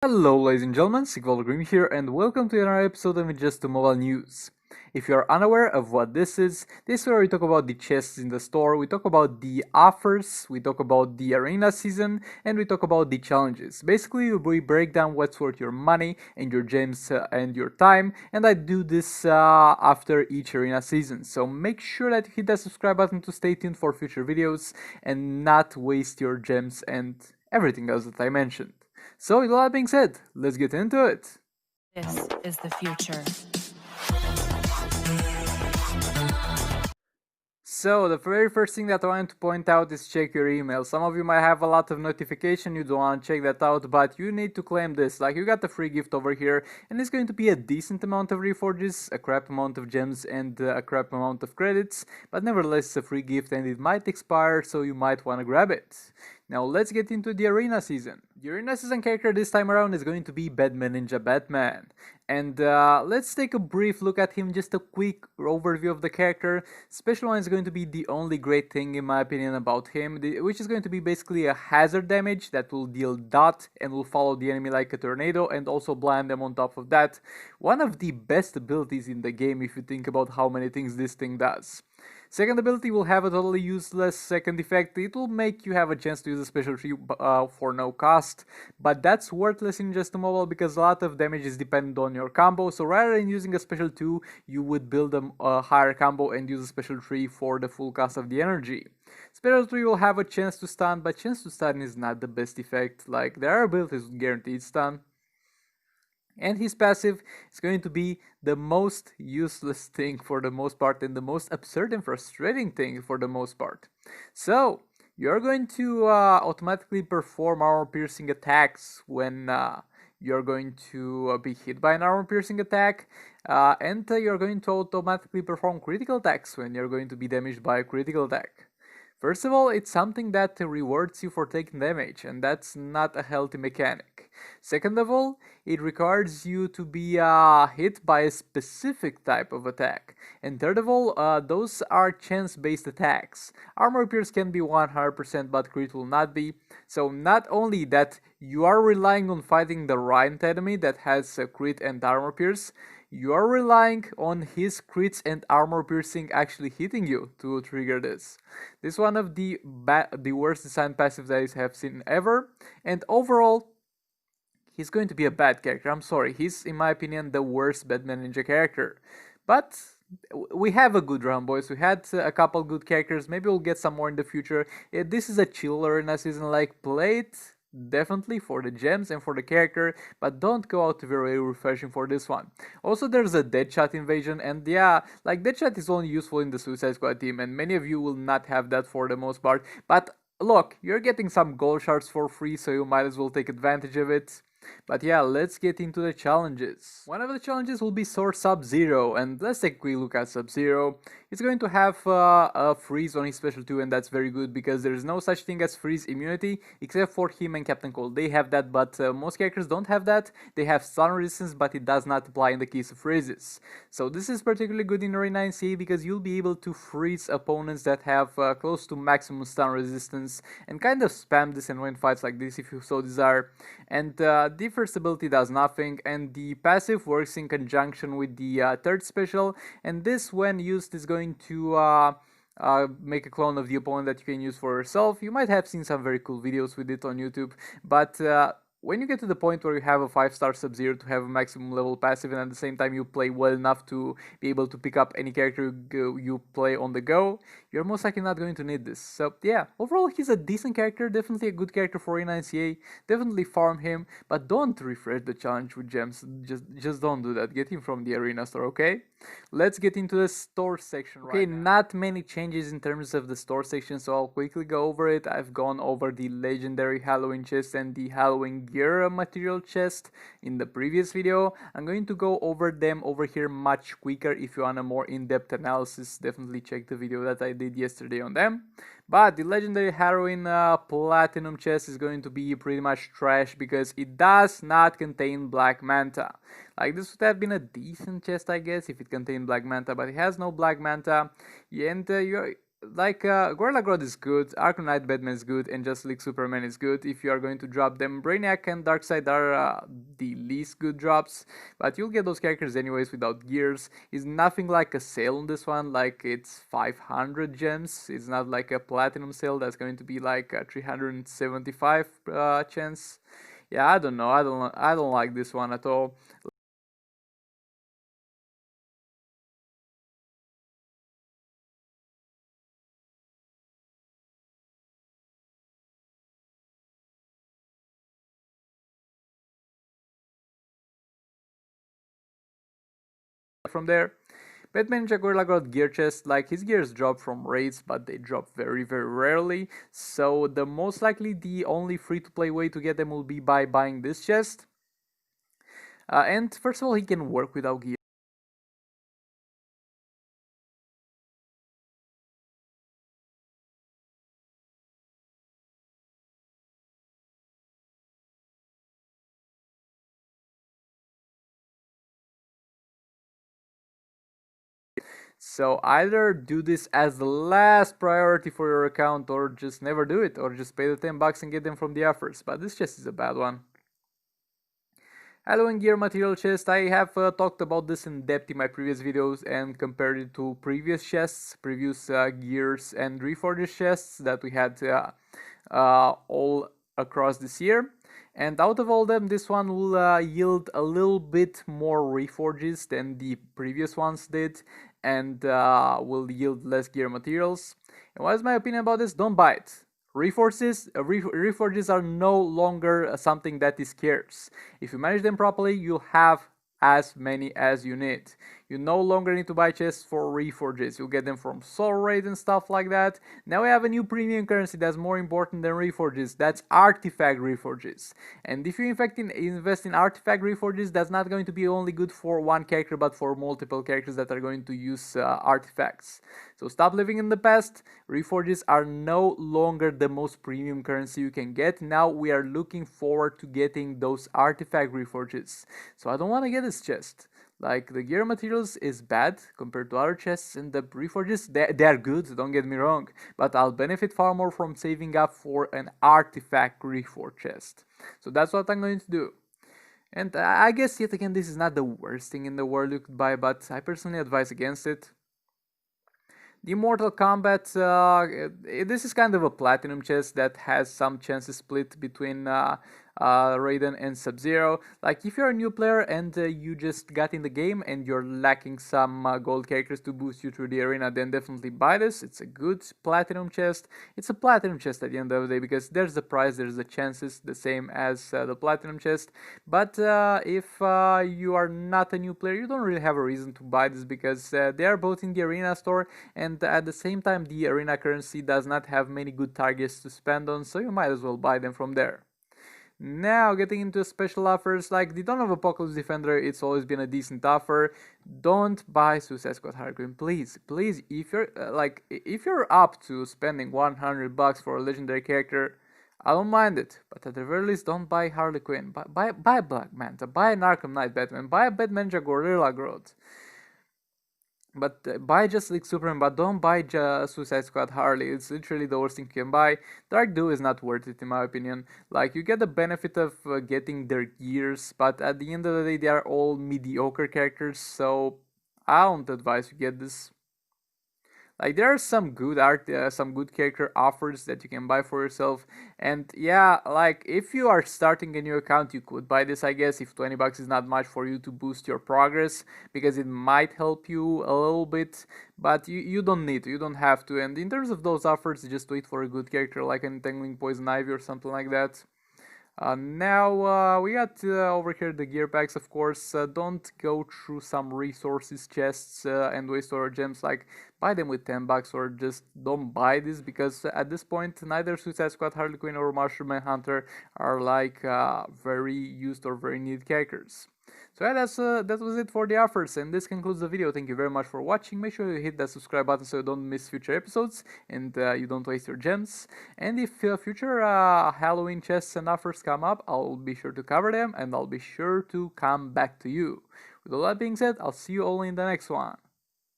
Hello ladies and gentlemen, Sigvalgrim here and welcome to another episode of Just Mobile News. If you are unaware of what this is where we talk about the chests in the store, we talk about the offers, we talk about the arena season, and we talk about the challenges. Basically, we break down what's worth your money and your gems and your time, and I do this after each arena season. So make sure that you hit that subscribe button to stay tuned for future videos and not waste your gems and everything else that I mentioned. So, with all that being said, let's get into it. This is the future. So, the very first thing that I want to point out is check your email. Some of you might have a lot of notification, you don't want to check that out, but you need to claim this. Like, you got the free gift over here, and it's going to be a decent amount of reforges, a crap amount of gems, and a crap amount of credits, but nevertheless, it's a free gift and it might expire, so you might want to grab it. Now let's get into the arena season. The arena season character this time around is going to be Batman Ninja Batman. And let's take a brief look at him, just a quick overview of the character. Special 1 is going to be the only great thing in my opinion about him, which is going to be basically a hazard damage that will deal dot and will follow the enemy like a tornado and also blind them on top of that. One of the best abilities in the game if you think about how many things this thing does. Second ability will have a totally useless second effect. It will make you have a chance to use a special tree for no cost, but that's worthless in Just Mobile because a lot of damage is dependent on your combo. So rather than using a special 2, you would build a higher combo and use a special tree for the full cost of the energy. Special 3 will have a chance to stun, but chance to stun is not the best effect. Like, there are abilities with guaranteed stun. And his passive is going to be the most useless thing for the most part and the most absurd and frustrating thing for the most part. So, you're going to automatically perform armor piercing attacks when you're going to be hit by an armor piercing attack, and you're going to automatically perform critical attacks when you're going to be damaged by a critical attack. First of all, it's something that rewards you for taking damage, and that's not a healthy mechanic. Second of all, it requires you to be hit by a specific type of attack. And third of all, those are chance-based attacks. Armor pierce can be 100%, but crit will not be. So not only that you are relying on fighting the right enemy that has crit and armor pierce, you are relying on his crits and armor piercing actually hitting you to trigger this. This is one of the worst design passives I have seen ever, and overall, he's going to be a bad character. I'm sorry, he's in my opinion the worst Batman Ninja character. But we have a good run, boys. We had a couple good characters. Maybe we'll get some more in the future. This is a chiller in a season, like, play it definitely for the gems and for the character, but don't go out very refreshing for this one. Also, there's a Deadshot invasion, and yeah, like, Deadshot is only useful in the Suicide Squad team, and many of you will not have that for the most part. But look, you're getting some gold shards for free, so you might as well take advantage of it. But yeah, let's get into the challenges. One of the challenges will be Sword Sub-Zero, and let's take a quick look at Sub-Zero. He's going to have a freeze on his special 2, and that's very good because there is no such thing as freeze immunity except for him and Captain Cold. They have that, but most characters don't have that. They have stun resistance, but it does not apply in the case of freezes. So this is particularly good in Arena NCA because you'll be able to freeze opponents that have close to maximum stun resistance and kind of spam this and win fights like this if you so desire. And the first ability does nothing, and the passive works in conjunction with the third special, and this when used is going to make a clone of the opponent that you can use for yourself. You might have seen some very cool videos with it on YouTube, but when you get to the point where you have a 5-star Sub-Zero to have a maximum level passive and at the same time you play well enough to be able to pick up any character you play on the go, you're most likely not going to need this. So yeah, overall he's a decent character, definitely a good character for NCA, definitely farm him, but don't refresh the challenge with gems, just don't do that, get him from the arena store, okay? Let's get into the store section right now. Not many changes in terms of the store section, so I'll quickly go over it. I've gone over the legendary Halloween chest and the Halloween gear material chest in the previous video. I'm going to go over them over here much quicker. If you want a more in-depth analysis, definitely check the video that I did yesterday on them. But the legendary Halloween platinum chest is going to be pretty much trash because it does not contain Black Manta. Like, this would have been a decent chest, I guess, if it contained Black Manta, but it has no Black Manta, and like Gorilla Grodd is good, Arkham Knight Batman is good, and Justice League Superman is good if you are going to drop them. Brainiac and Darkseid are the least good drops, but you'll get those characters anyways without gears. It's nothing like a sale on this one, like it's 500 gems. It's not like a platinum sale that's going to be like a 375 chance. Yeah, I don't know. I don't like this one at all. From there. Batman Ninja Gorilla got gear chest, like his gears drop from raids, but they drop very rarely. So the most likely the only free to play way to get them will be by buying this chest. And first of all, he can work without gear. So either do this as the last priority for your account, or just never do it, or just pay the 10 bucks and get them from the offers. But this chest is a bad one. Halloween gear material chest, I have talked about this in depth in my previous videos and compared it to previous chests, previous gears and reforged chests that we had all across this year. And out of all them, this one will yield a little bit more reforges than the previous ones did, and will yield less gear materials. And what is my opinion about this? Don't buy it. Reforges are no longer something that is scarce. If you manage them properly, you'll have as many as you need. You no longer need to buy chests for reforges. You get them from soul raid and stuff like that. Now we have a new premium currency that's more important than reforges. That's artifact reforges. And if you invest in artifact reforges, that's not going to be only good for one character, but for multiple characters that are going to use artifacts. So stop living in the past. Reforges are no longer the most premium currency you can get. Now we are looking forward to getting those artifact reforges. So I don't want to get this chest. Like, the gear materials is bad compared to other chests, and the reforges, they are good, don't get me wrong, but I'll benefit far more from saving up for an artifact reforge chest. So that's what I'm going to do. And I guess yet again this is not the worst thing in the world you could buy, but I personally advise against it. The Mortal Kombat, this is kind of a platinum chest that has some chances split between Raiden and Sub-Zero. Like, if you're a new player and you just got in the game and you're lacking some gold characters to boost you through the arena, then definitely buy this. It's a good platinum chest. It's a platinum chest at the end of the day, because there's the price, there's the chances, the same as the platinum chest. But if you are not a new player, you don't really have a reason to buy this, because they are both in the arena store, and at the same time the arena currency does not have many good targets to spend on, so you might as well buy them from there. Now, getting into special offers, like the Dawn of Apocalypse Defender, it's always been a decent offer. Don't buy Suicide Squad Harley Quinn, please. If you're if you're up to spending 100 bucks for a legendary character, I don't mind it, but at the very least, don't buy Harley Quinn. Buy Black Manta, buy an Arkham Knight Batman, buy a Batman Gorilla Grodd. But buy Justice League Superman, but don't buy Suicide Squad Harley. It's literally the worst thing you can buy. Dark Duo is not worth it in my opinion. Like, you get the benefit of getting their gears, but at the end of the day they are all mediocre characters, so I don't advise you get this. Like, there are some good some good character offers that you can buy for yourself, and yeah, like, if you are starting a new account, you could buy this, I guess, if 20 bucks is not much for you to boost your progress, because it might help you a little bit, but you don't need to, you don't have to. And in terms of those offers, just wait for a good character like an Entangling Poison Ivy or something like that. Now we got over here the gear packs, of course. Don't go through some resources chests and waste our gems. Like, buy them with 10 bucks, or just don't buy this, because at this point neither Suicide Squad, Harley Quinn, or Mushroom Manhunter are like very used or very needed characters. So yeah, that was it for the offers, and this concludes the video. Thank you very much for watching. Make sure you hit that subscribe button so you don't miss future episodes and you don't waste your gems. And if future Halloween chests and offers come up, I'll be sure to cover them, and I'll be sure to come back to you. With all that being said, I'll see you all in the next one.